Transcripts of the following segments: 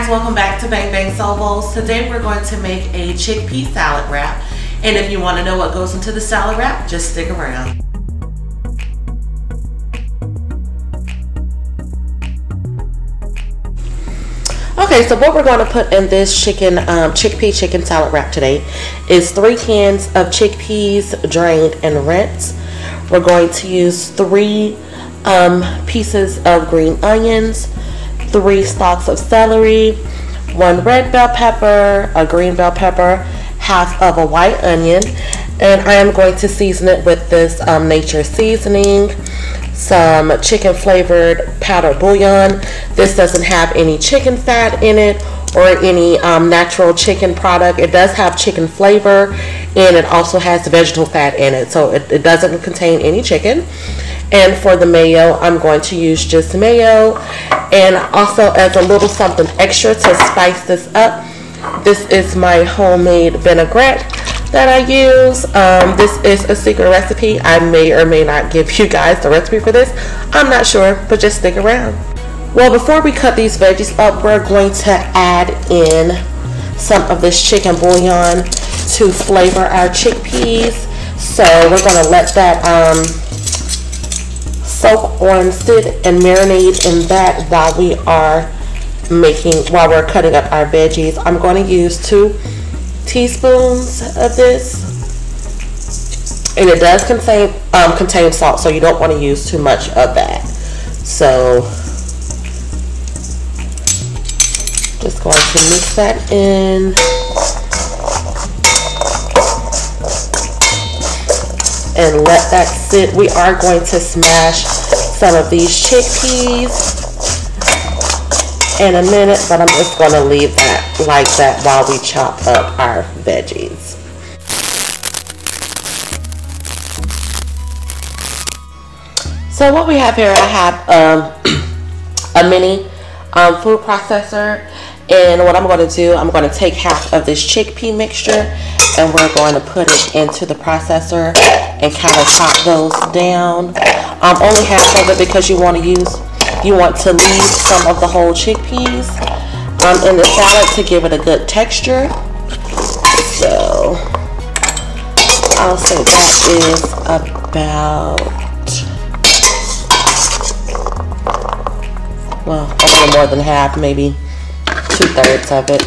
guys, welcome back to Bang Bang Soul Bowls. Today we're going to make a chickpea salad wrap. And if you want to know what goes into the salad wrap, just stick around. Okay, so what we're going to put in this chickpea chicken salad wrap today is 3 cans of chickpeas drained and rinsed. We're going to use 3 pieces of green onions, 3 stalks of celery, 1 red bell pepper, a green bell pepper, half of a white onion, and I am going to season it with this nature seasoning, some chicken flavored powdered bouillon. This doesn't have any chicken fat in it or any natural chicken product. It does have chicken flavor, and it also has vegetable fat in it, so it doesn't contain any chicken. And for the mayo, I'm going to use just mayo, and also as a little something extra to spice this up, this is my homemade vinaigrette that I use. This is a secret recipe. I may or may not give you guys the recipe for this. I'm not sure, but just stick around. Well, before we cut these veggies up, we're going to add in some of this chicken bouillon to flavor our chickpeas. So we're going to let that soak or sit and marinate in that while we're cutting up our veggies. I'm going to use 2 teaspoons of this, and it does contain salt, so you don't want to use too much of that. So just going to mix that in. And let that sit. We are going to smash some of these chickpeas in a minute, but I'm just going to leave that like that while we chop up our veggies. So what we have here, I have a mini food processor, and what I'm going to do, I'm going to take half of this chickpea mixture and we're going to put it into the processor and kind of chop those down. Only half of it because you want to leave some of the whole chickpeas in the salad to give it a good texture. So I'll say that is about, well, a little more than half, maybe 2/3 of it.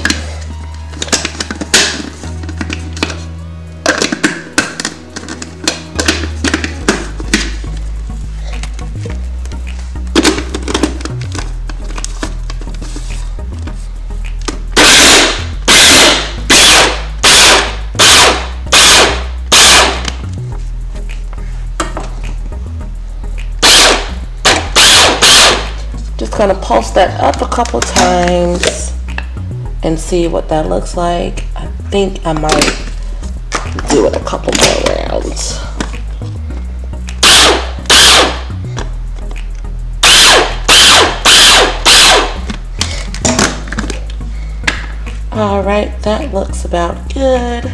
Just gonna pulse that up a couple times and see what that looks like. I think I might do it a couple more rounds. All right, that looks about good.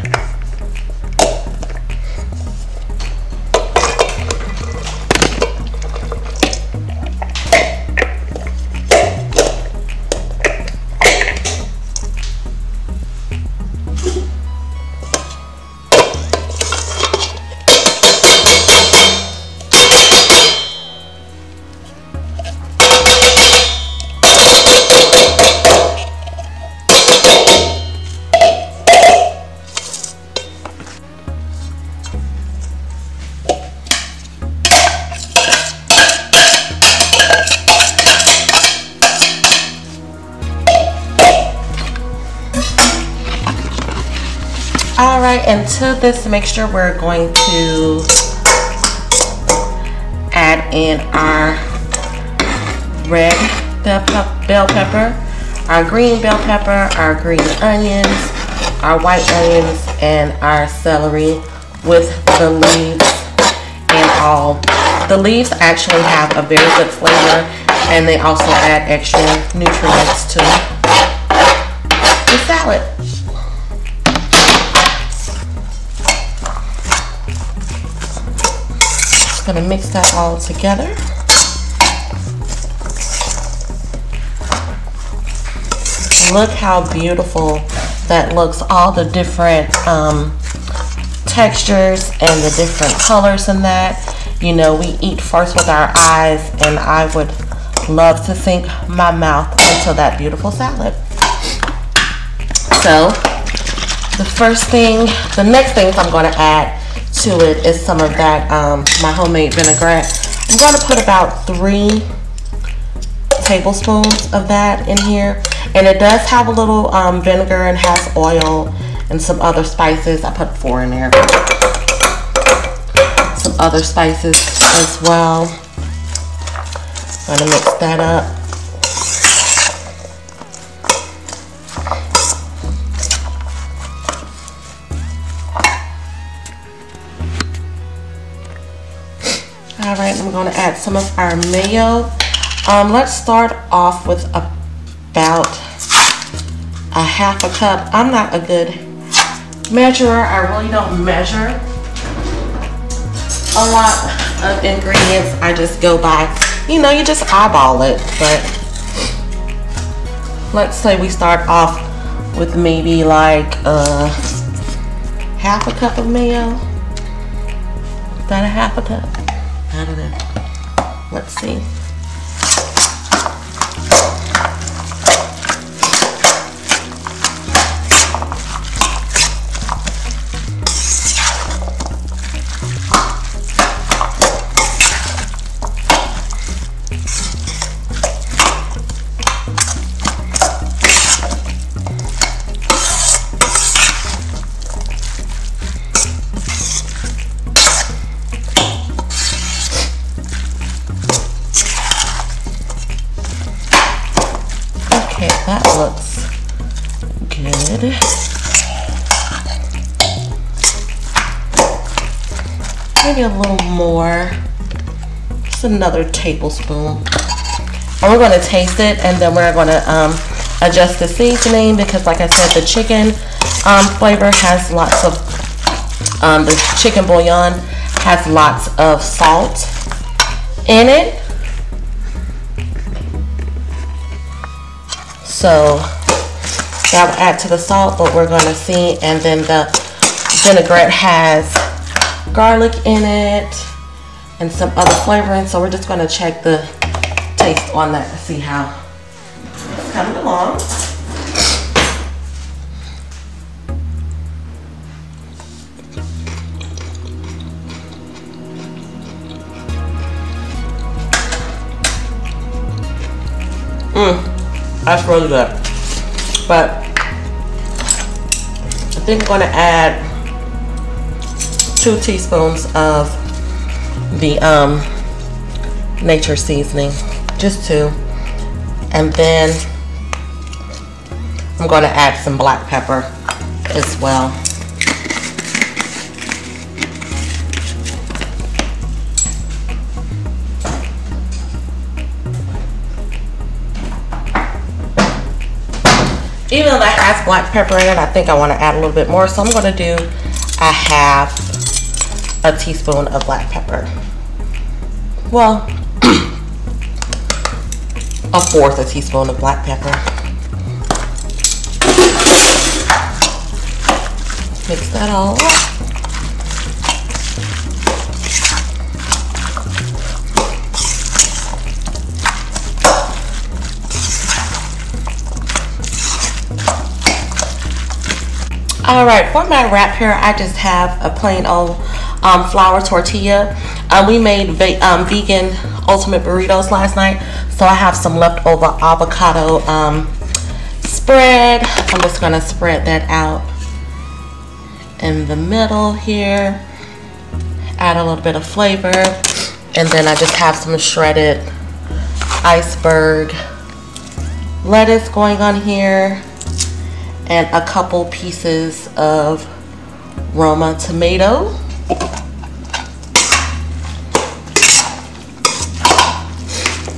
Alright, and to this mixture we're going to add in our red bell pepper, our green bell pepper, our green onions, our white onions, and our celery with the leaves and all. The leaves actually have a very good flavor, and they also add extra nutrients to the salad. Just gonna mix that all together. Look how beautiful that looks. All the different textures and the different colors in that. You know, we eat first with our eyes, and I would love to sink my mouth into that beautiful salad. So the next things I'm going to add to it is some of that my homemade vinaigrette. I'm going to put about 3 tablespoons of that in here, and it does have a little vinegar and has oil and some other spices. I put 4 in there. Some other spices as well. I'm gonna mix that up. All right, I'm gonna add some of our mayo. Let's start off with about a half a cup. I'm not a good measurer. I really don't measure a lot of ingredients. I just go by, you know, you just eyeball it. But let's say we start off with maybe like half a cup of mayo. Is that a half a cup? I don't know. Let's see. That looks good. Maybe a little more. Just another tablespoon. And we're going to taste it, and then we're going to adjust the seasoning, because like I said, the chicken flavor has lots of, the chicken bouillon has lots of salt in it. So that will add to the salt, but we're going to see. And then the vinaigrette has garlic in it and some other flavoring. So we're just going to check the taste on that to see how it's coming along. That's really good. But I think I'm going to add 2 teaspoons of the nature seasoning. Just 2. And then I'm going to add some black pepper as well. Even though that has black pepper in it, I think I want to add a little bit more. So I'm going to do a half a teaspoon of black pepper. Well, a fourth a teaspoon of black pepper. Mix that all up. All right, for my wrap here, I just have a plain old flour tortilla. We made vegan ultimate burritos last night, so I have some leftover avocado spread. I'm just gonna spread that out in the middle here, add a little bit of flavor, and then I just have some shredded iceberg lettuce going on here, and a couple pieces of Roma tomato.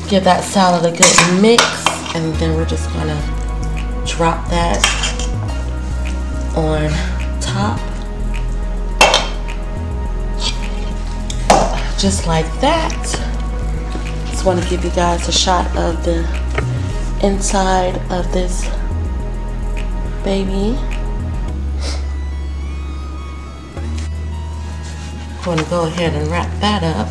Give that salad a good mix, and then we're just gonna drop that on top. Just like that. Just want to give you guys a shot of the inside of this baby. I'm going to go ahead and wrap that up.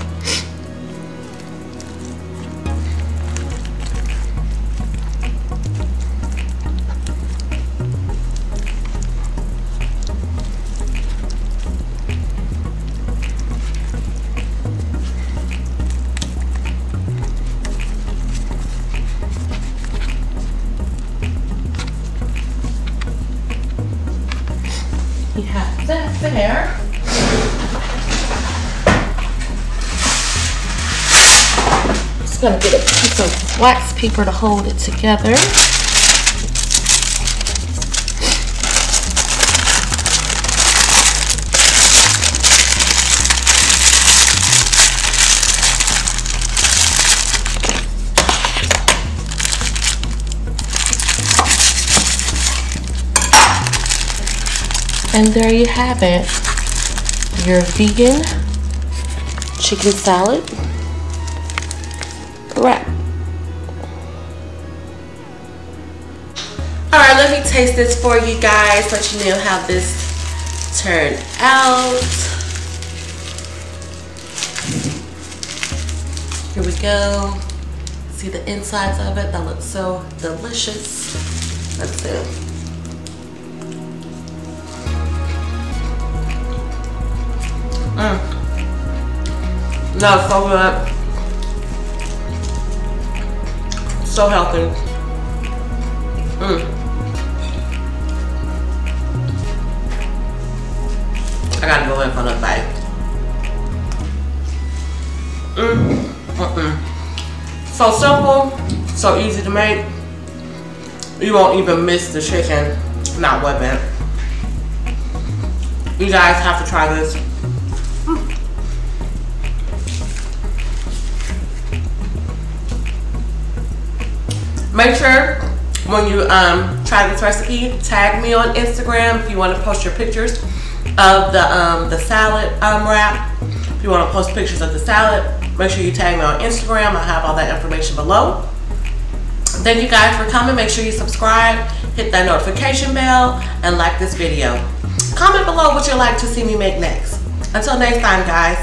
We have that there. Just gonna get a piece of wax paper to hold it together. And there you have it, your vegan chicken salad wrap. Alright, let me taste this for you guys, let you know how this turned out. Here we go. See the insides of it? That looks so delicious. Let's see. No, so good. So healthy. I gotta go in for another bite. So simple, so easy to make. You won't even miss the chicken not whipping. You guys have to try this. Make sure when you try this recipe, tag me on Instagram if you want to post your pictures of the salad wrap. If you want to post pictures of the salad, make sure you tag me on Instagram. I have all that information below. Thank you guys for coming. Make sure you subscribe, hit that notification bell, and like this video. Comment below what you'd like to see me make next. Until next time, guys.